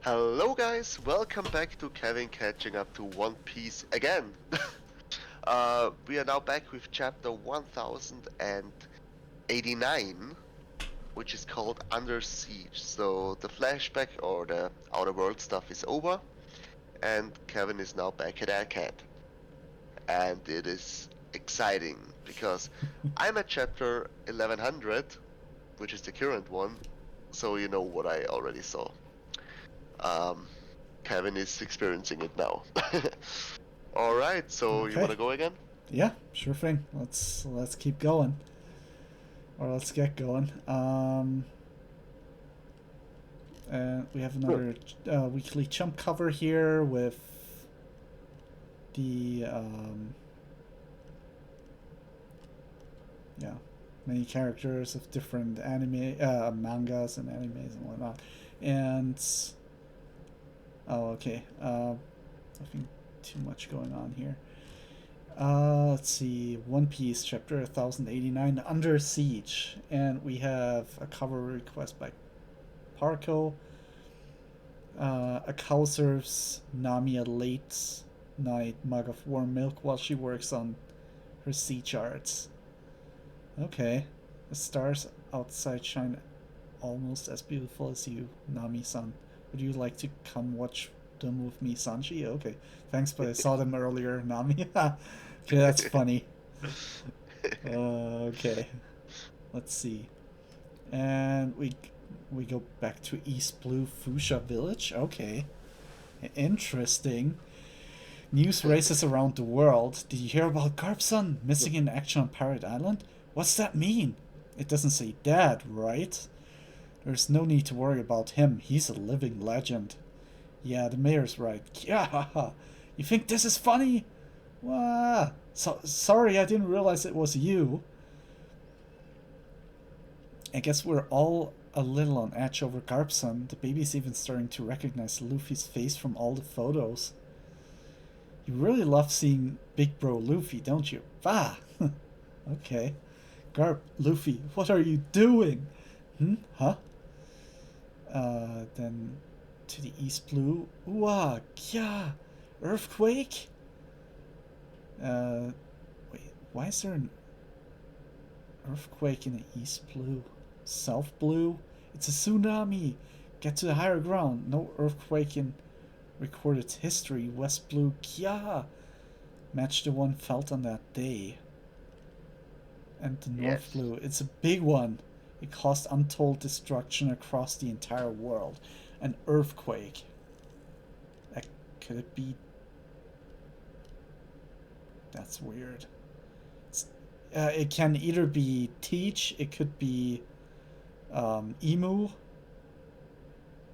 Hello guys, welcome back to Kevin catching up to One Piece again. We are now back with chapter 1089, which is called Under Siege. So the flashback or the Outer World stuff is over, and Kevin is now back at Arcade. And it is exciting because I'm at chapter 1100, which is the current one, so you know what I already saw. Um, Kevin is experiencing it now. All right, so you Okay. wanna go again? Yeah, sure thing. Let's keep going, or let's get going. And we have Sure. another weekly chump cover here with the yeah, many characters of different anime mangas and animes and whatnot. And okay, nothing too much going on here. Let's see. One Piece, chapter 1089, Under Siege. And we have a cover request by Parko. A cow serves Nami a late night mug of warm milk while she works on her sea charts. Okay. The stars outside shine almost as beautiful as you, Nami-san. Would you like to come watch them with me, Sanji? Okay. Thanks, but I saw them earlier, Nami. Okay, that's funny. Okay. Let's see. And we go back to East Blue Fuchsia Village. Okay. Interesting. News races around the world. Did you hear about Garpson missing in action on Pirate Island? What's that mean? It doesn't say dead, right? There's no need to worry about him. He's a living legend. Yeah, the mayor's right. Yeah, you think this is funny? Wah. Sorry, I didn't realize it was you. I guess we're all a little on edge over Garpson. The baby's even starting to recognize Luffy's face from all the photos. You really love seeing Big Bro Luffy, don't you? Ah! Okay. Garp, Luffy, what are you doing? Huh? Then to the East Blue. Ooh, kya! Earthquake? Uh, wait, why is there an earthquake in the East Blue? South Blue? It's a tsunami! Get to the higher ground. No earthquake in recorded history. West Blue, kya! Match the one felt on that day. And the North Yes. Blue, it's a big one. It caused untold destruction across the entire world. An earthquake. Could it be? That's weird. It can either be Teach, it could be Emu,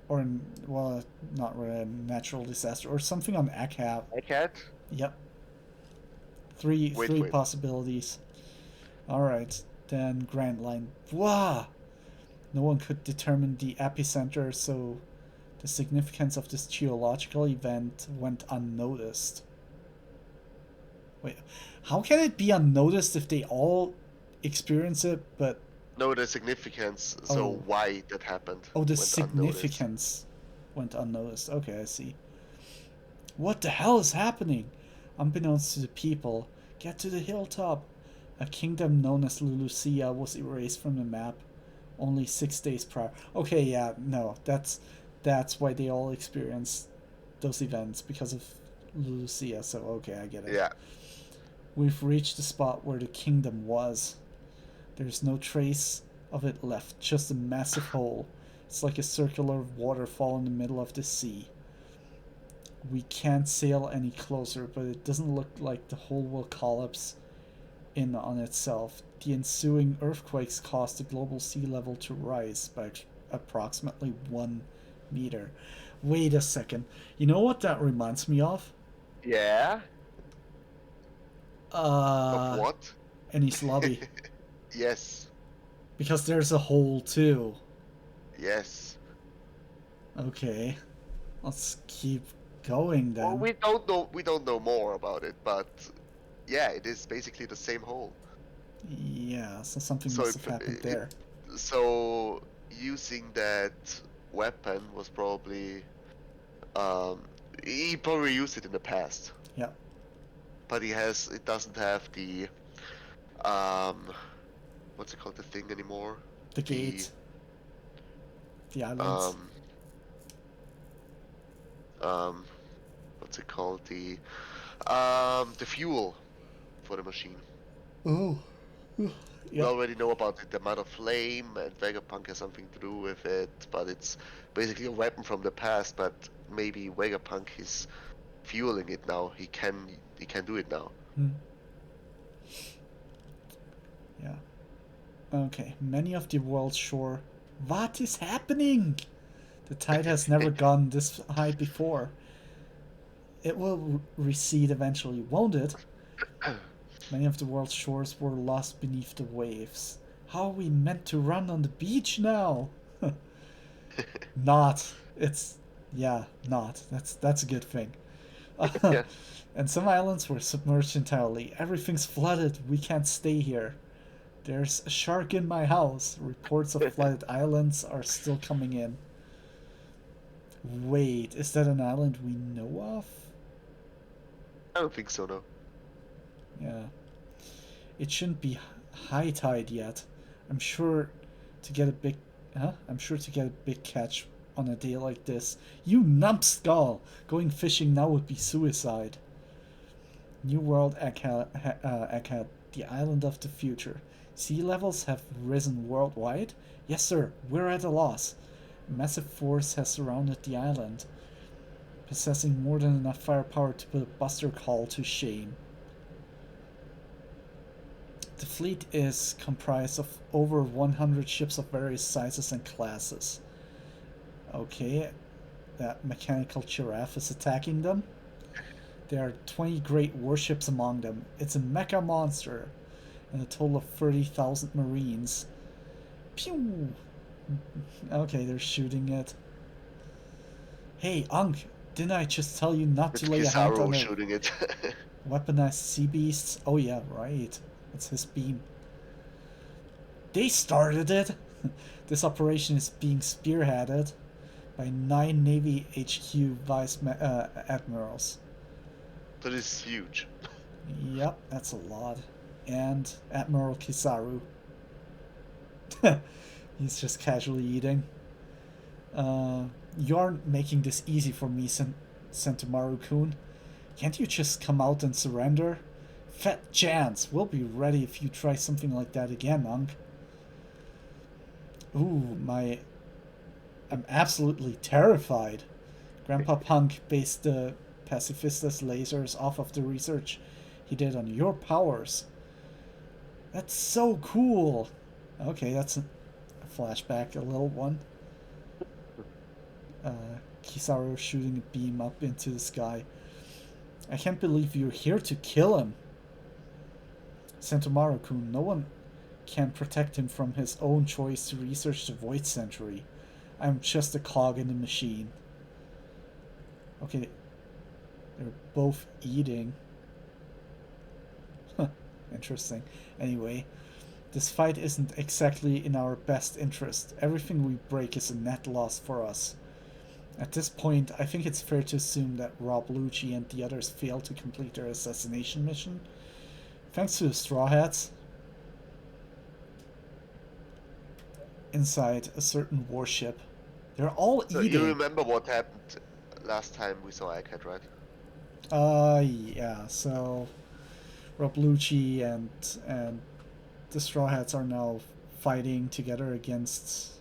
or, well, not really a natural disaster, or something on Akab. I can't. Yep. Three Wait, three wait. possibilities. Alright, then Grand Line. Wah! No one could determine the epicenter, so the significance of this geological event went unnoticed. Wait, how can it be unnoticed if they all experience it, but No, the significance. So oh, why that happened oh, the went unnoticed. significance went unnoticed. Okay, I see. What the hell is happening? Unbeknownst to the people, get to the hilltop. A kingdom known as Lulusia was erased from the map only 6 days prior. Okay, yeah, no, that's why they all experience those events because of Lucia. So okay, I get it. Yeah. We've reached the spot where the kingdom was. There's no trace of it left, just a massive hole. It's like a circular waterfall in the middle of the sea. We can't sail any closer, but it doesn't look like the hole will collapse in on itself. The ensuing earthquakes caused the global sea level to rise by approximately 1 meter. Wait a second. You know what that reminds me of? Yeah. Of Uh, what? Ennis Lobby. Yes. Because there's a hole too. Yes. Okay, let's keep going Well, then. we don't know. We don't know more about it, but yeah, it is basically the same hole. Yeah, so something So must have happened it there. so using that weapon was probably Um, he probably used it in the past, Yeah, but it doesn't have the um, what's it called, the thing anymore? the The gate, the islands. um um what's it called? The fuel for the machine. Oh, We yeah. already know about the amount of flame, and Vegapunk has something to do with it, but it's basically a weapon from the past. But maybe Vegapunk is fueling it now. He can do it now. Hmm. Yeah. Okay. Many of the world's shore. What is happening? The tide has never gone this high before. It will recede eventually, won't it? Many of the world's shores were lost beneath the waves. How are we meant to run on the beach now? Not. It's yeah, not. That's a good thing. Yeah. And some islands were submerged entirely. Everything's flooded. We can't stay here. There's a shark in my house. Reports of flooded islands are still coming in. Wait, is that an island we know of? I don't think so, no. Yeah. It shouldn't be high tide yet. I'm sure to get a big I'm sure to get a big catch on a day like this. You numbskull! Going fishing now would be suicide. New World Egghead, the island of the future. Sea levels have risen worldwide? Yes, sir, we're at a loss. A massive force has surrounded the island, possessing more than enough firepower to put a Buster Call to shame. The fleet is comprised of over 100 ships of various sizes and classes. Okay, that mechanical giraffe is attacking them. There are 20 great warships among them. It's a mecha monster, and a total of 30,000 marines. Pew! Okay, they're shooting it. Hey, Unk, didn't I just tell you not It's to lay a hand on Kizaru a shooting it. weaponized sea beasts? Oh, yeah, right. It's his beam. They started it! This operation is being spearheaded by 9 Navy HQ admirals. That is huge. Yep, that's a lot. And Admiral Kizaru. He's just casually eating. Uh, you aren't making this easy for me, Sentomaru-kun. Can't you just come out and surrender? Fat chance. We'll be ready if you try something like that again, Monk. Ooh, I'm absolutely terrified. Grandpa Punk based the Pacifistas lasers off of the research he did on your powers. That's so cool. Okay, that's a flashback, a little one. Kizaru shooting a beam up into the sky. I can't believe you're here to kill him. Sentomaru-kun, no one can protect him from his own choice to research the Void Century. I'm just a cog in the machine. Okay, they're both eating. Interesting. Anyway, this fight isn't exactly in our best interest. Everything we break is a net loss for us. At this point, I think it's fair to assume that Rob Lucci and the others failed to complete their assassination mission. Thanks to the Straw Hats, inside a certain warship. They're all So you eating. remember what happened last time we saw Egghead, right? Yeah. So Rob Lucci and the Straw Hats are now fighting together against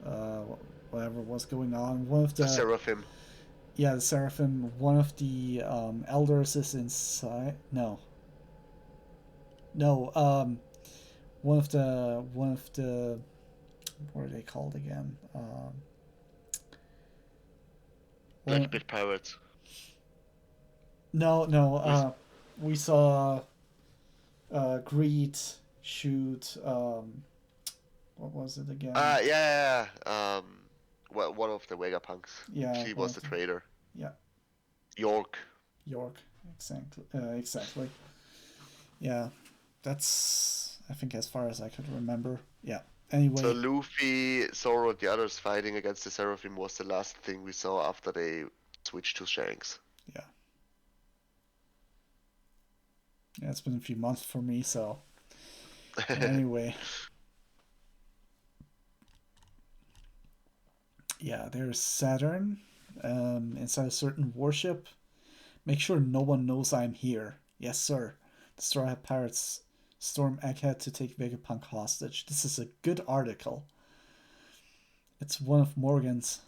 uh, whatever was going on. One of The the Seraphim. yeah, the Seraphim. One of the elders is inside. No, no. One of the what are they called again? One, Blackbeard Pirates. no, no. With We saw Greed shoot. What was it again? yeah, well, one of the Vegapunks. Yeah, She one was of the the traitor. yeah York. York. Exactly. Exactly. Yeah, that's I think as far as I could remember. Yeah. So Anyway, Luffy, Zoro, and the others fighting against the Seraphim was the last thing we saw after they switched to Shanks. yeah. Yeah, it's been a few months for me, so anyway. Yeah, there's Saturn inside a certain warship. Make sure no one knows I'm here. Yes, sir. The Straw Hat Pirates storm Egghead to take Vegapunk hostage. This is a good article. It's one of Morgan's.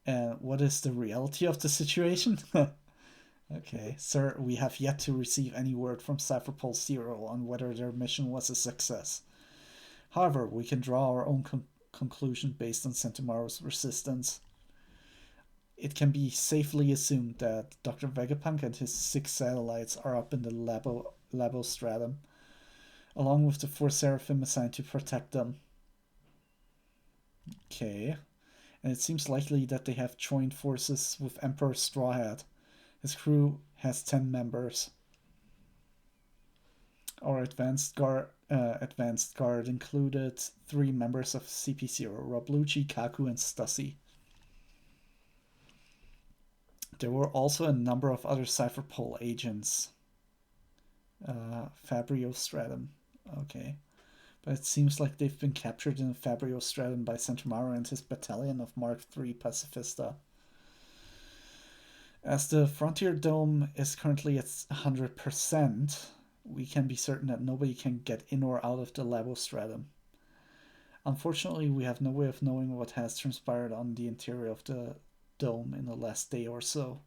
And what is the reality of the situation? Okay, sir, we have yet to receive any word from Cypherpole Zero on whether their mission was a success. However, we can draw our own conclusion based on Centaur's resistance. It can be safely assumed that Dr. Vegapunk and his 6 satellites are up in the Labostratum, along with the 4 Seraphim assigned to protect them. Okay. And it seems likely that they have joined forces with Emperor Straw Hat. His crew has 10 members. Our advanced guard included 3 members of CP0, Roblucci, Kaku, and Stussy. There were also a number of other Cypherpole agents. Fabrio Stratum. Okay. But it seems like they've been captured in Fabrio Stratum by Centomaro and his battalion of Mark III Pacifista. As the Frontier Dome is currently at 100%, we can be certain that nobody can get in or out of the Labostratum. Unfortunately, we have no way of knowing what has transpired on the interior of the dome in the last day or so.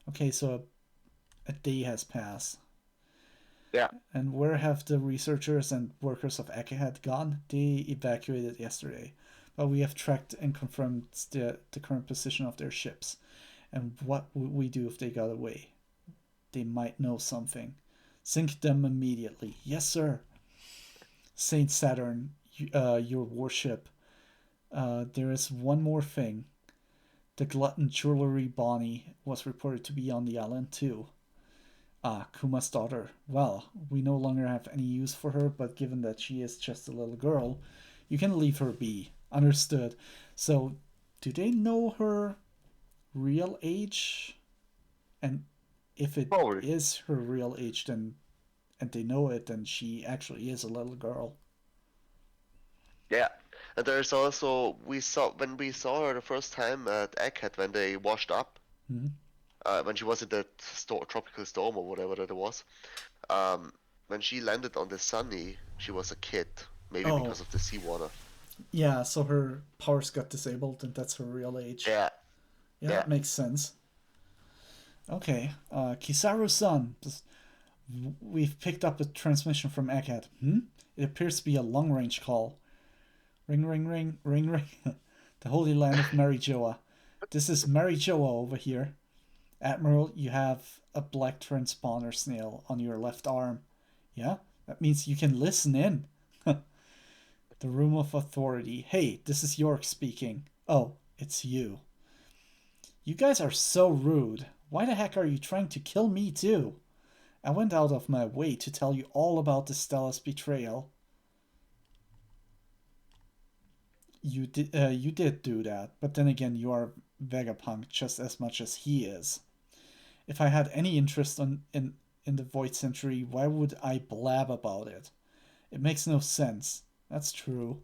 Okay, so a day has passed. Yeah. And where have the researchers and workers of Egghead gone? They evacuated yesterday, but we have tracked and confirmed the current position of their ships. And what would we do if they got away? They might know something. Sink them immediately. Yes, sir. Saint Saturn, your warship. There is one more thing. The Glutton Jewelry Bonnie was reported to be on the island too. Ah, Kuma's daughter. Well, we no longer have any use for her, but given that she is just a little girl, you can leave her be. Understood. So, do they know her real age? And if it Probably. is her real age, then and they know it, then she actually is a little girl. Yeah. And there's also we saw her the first time at Egghead when they washed up, Hmm. when she was in that tropical storm or whatever that it was. Um, when she landed on the Sunny, she was a kid, maybe Oh, because of the seawater. yeah. So her powers got disabled, and that's her real age. Yeah, Yeah, yeah. that makes sense. Okay, Kizaru-san, we've picked up a transmission from Egghead. It appears to be a long-range call. Ring, ring, ring, ring, ring. The Holy Land of Marijoa. This is Marijoa over here. Admiral, you have a black transponder snail on your left arm. Yeah? That means you can listen in. The Room of Authority. Hey, this is York speaking. Oh, it's you. You guys are so rude. Why the heck are you trying to kill me too? I went out of my way to tell you all about the Stella's betrayal. You did do that, but then again, you are Vegapunk just as much as he is. If I had any interest in the Void Century, why would I blab about it? It makes no sense. That's true.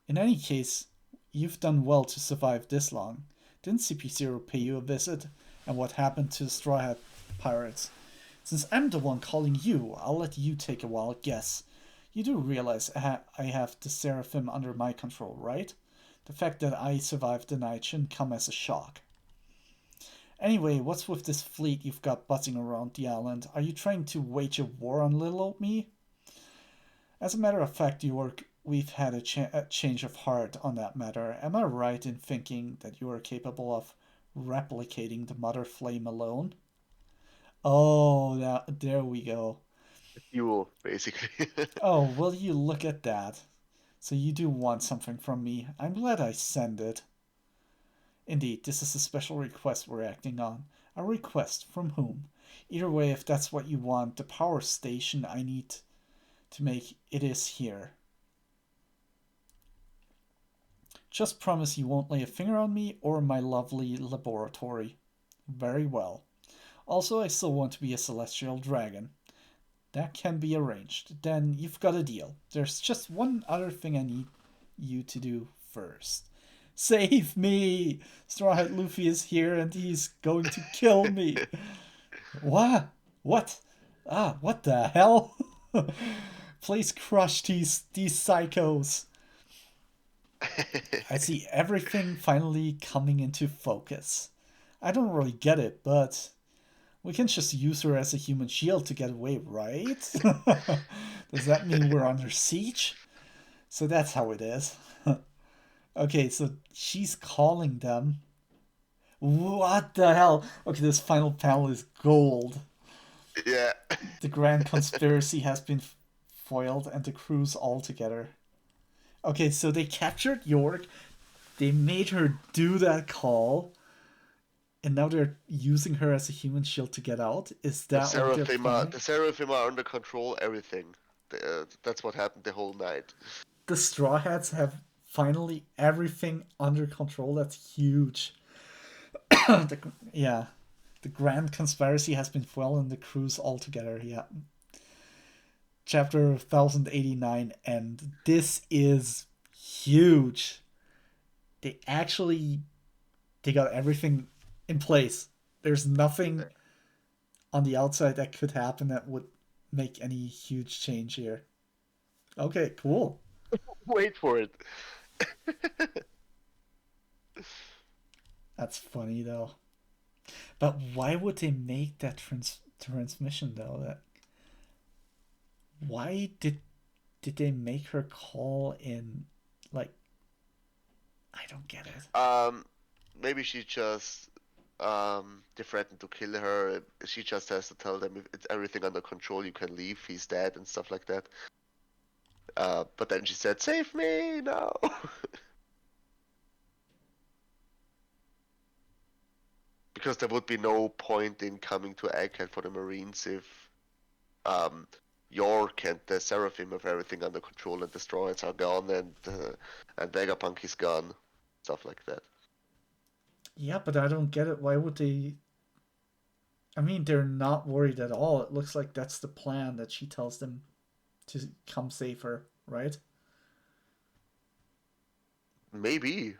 In any case, you've done well to survive this long. Didn't CP0 pay you a visit? And what happened to the Straw Hat Pirates? Since I'm the one calling you, I'll let you take a wild guess. You do realize I have the Seraphim under my control, right? The fact that I survived the night shouldn't come as a shock. Anyway, what's with this fleet you've got buzzing around the island? Are you trying to wage a war on little old me? As a matter of fact, York, we've had a change of heart on that matter. Am I right in thinking that you are capable of replicating the Mother Flame alone? Oh, there we go. You basically. Oh, will you look at that? So you do want something from me. I'm glad I sent it. Indeed, this is a special request we're acting on. A request from whom? Either way, if that's what you want, the power station I need to make it is here. Just promise you won't lay a finger on me or my lovely laboratory. Very well. Also, I still want to be a celestial dragon. That can be arranged. Then you've got a deal. There's just one other thing I need you to do first. Save me! Straw Hat Luffy is here and he's going to kill me. What? What? Ah, what the hell? Please crush these psychos. I see everything finally coming into focus. I don't really get it, but we can just use her as a human shield to get away, right? Does that mean we're under siege? So that's how it is. Okay, so she's calling them. What the hell? Okay, this final panel is gold. Yeah. The grand conspiracy has been foiled and the crew's all together. Okay, so they captured York. They made her do that call. And now they're using her as a human shield to get out. Is The that what they're planning? Seraphim are under control. Everything. That's what happened the whole night. The Straw Hats have finally everything under control. That's huge. Yeah, the grand conspiracy has been foiled and the crew's all together. Yeah. Chapter 1089, and this is huge. They actually they got everything in place. There's nothing on the outside that could happen that would make any huge change here. Okay, cool. Wait for it. That's funny though. But why would they make that transmission though? That why did they make her call in? Like, I don't get it. Maybe she just they threatened to kill her. She just has to tell them if it's everything under control, you can leave. He's dead and stuff like that. But then she said, "Save me now." Because there would be no point in coming to Egghead for the Marines if um, York and the Seraphim have everything under control and the Straw Hats are gone and Vegapunk is gone, stuff like that. Yeah, but I don't get it. Why would they? I mean, they're not worried at all. It looks like that's the plan that she tells them to come save her, right? Maybe,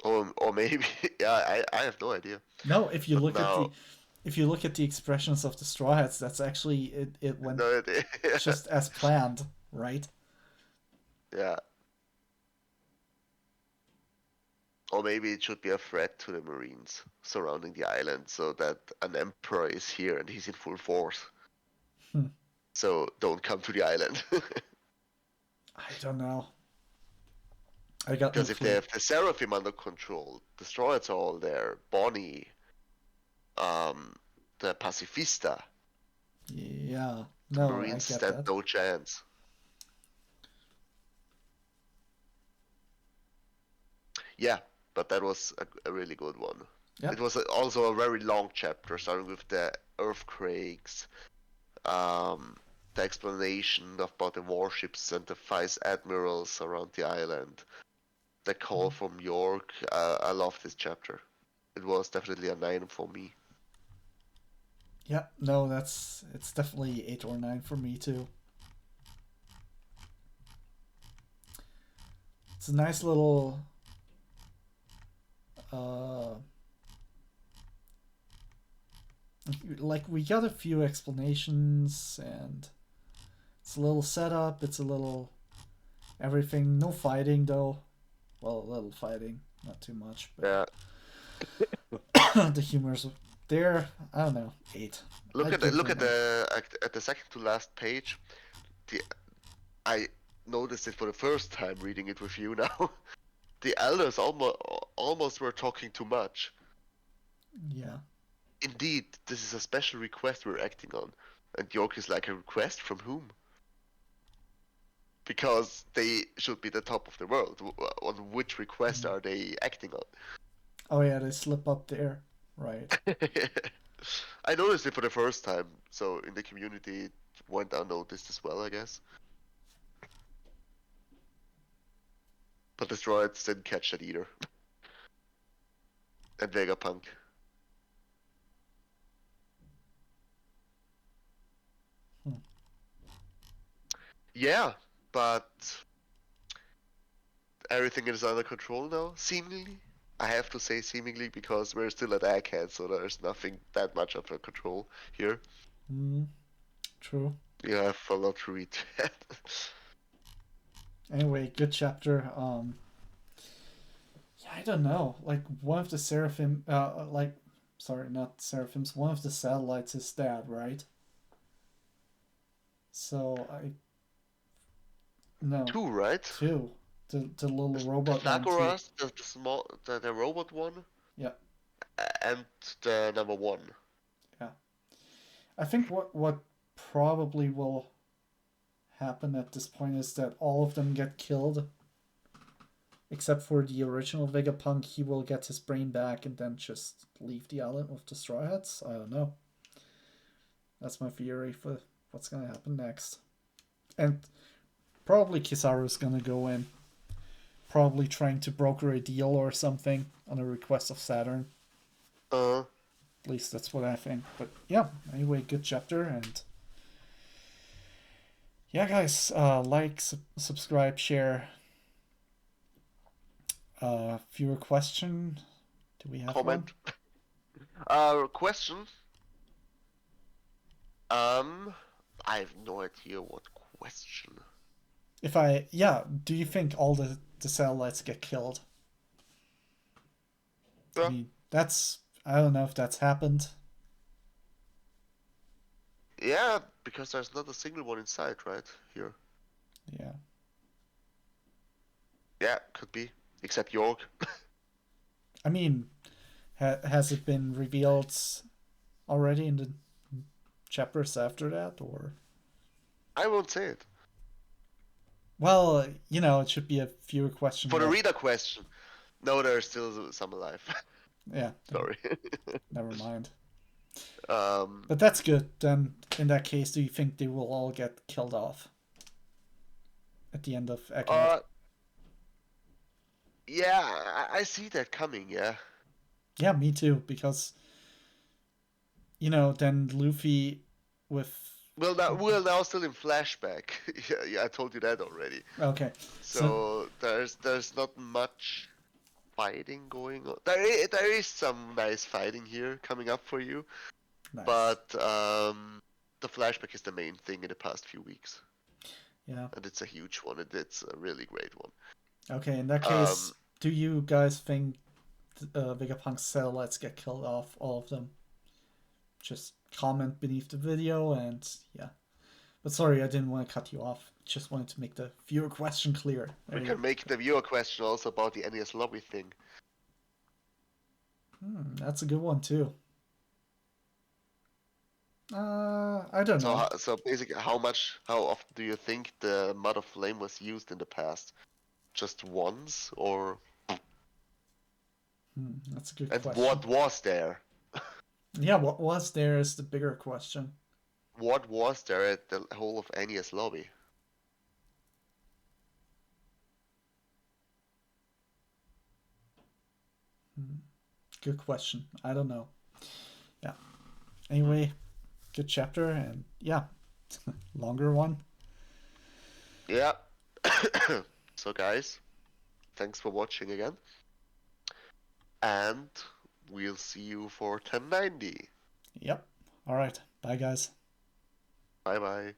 or maybe, yeah, I have no idea. No, if you But look at now, the expressions of the Straw Hats, that's actually it went no idea. just as planned, right? Yeah, or maybe it should be a threat to the Marines surrounding the island, so that an emperor is here and he's in full force. Hmm. So don't come to the island. I don't know. I got no Because if they clue. have the Seraphim under control, the Straw Hats are all there. Bonnie, um, the Pacifista, Yeah, the no, I Marines get stand that. no chance. Yeah, but that was a really good one. It Yep. was also a very long chapter, starting with the earthquakes, um, the explanation about the warships and the vice admirals around the island, the call from York. I love this chapter. It was definitely a 9 for me. Yep. No, it's definitely 8 or 9 for me too. It's a nice little uh like we got a few explanations and it's a little setup, it's a little everything. No fighting though. Well, a little fighting, not too much, but Yeah, the humor's there. I don't know, 8. I'd give it look an 8. at the second to last page. The I noticed it for the first time reading it with you now. The elders almost were talking too much. Yeah. Indeed, this is a special request we're acting on. And York is like, a request from whom? Because they should be the top of the world. On which request are they acting on? Oh yeah, they slip up there. Right. I noticed it for the first time, so in the community it went unnoticed as well, I guess. But Destroyers didn't catch that either. And Vegapunk. Hmm. Yeah, but everything is under control now, seemingly. I have to say seemingly because we're still at Egghead, so there's nothing that much of a control here. Hmm. True. You have a lot to read. Anyway, good chapter. Yeah, I don't know. Like one of the seraphim, sorry, not seraphims. One of the satellites is dead, right? So I no, Two, right? two. The little The robot one too. Flagoras, the small, the robot one, Yeah, and the number one. yeah. I think what probably will happen at this point is that all of them get killed, except for the original Vegapunk. He will get his brain back and then just leave the island with the Straw Hats. I don't know. That's my theory for what's gonna happen next. And probably Kizaru's gonna go in, probably trying to broker a deal or something on a request of Saturn. Uh, At least that's what I think. But yeah, anyway, good chapter. And yeah, guys, like, subscribe, share. Viewer question. Do we have one? comment. Question. I have no idea what question. If I, yeah, do you think all the satellites get killed? I Yeah, mean, I don't know if that's happened. yeah, because there's not a single one inside, right? Here. Yeah. Yeah, could be. Except York. I mean, has it been revealed already in the chapters after that, or? I won't say it. Well, it should be a viewer question For the left. reader question. No, there's still some alive. Yeah, then Sorry. never mind. um, But that's good. Then, in that case, do you think they will all get killed off at the end of Egghead? uh, yeah, I see that coming, yeah. Yeah, me too. Because then Luffy with We're now still in flashback. Yeah, yeah, I told you that already. okay, so So there's not much fighting going on. There is some nice fighting here coming up for you, nice. but the flashback is the main thing in the past few weeks, Yeah. and it's a huge one. It's a really great one. Okay. In that case, Um, do you guys think Vegapunk's satellites get killed off? All of them? Just comment beneath the video and yeah. But sorry, I didn't want to cut you off. Just wanted to make the viewer question clear. There we you can make the viewer question also about the NES lobby thing. That's a good one too. I don't So know. so basically, how often do you think the Mud of Flame was used in the past? Just once, or That's a good and question. what was there? Yeah, what was there is the bigger question. What was there at the whole of NES lobby? Good question. I don't know. Yeah. Hmm. Anyway, good chapter and yeah, longer one. Yeah. So guys, thanks for watching again, and we'll see you for 1090. Yep. All right. Bye, guys. Bye bye.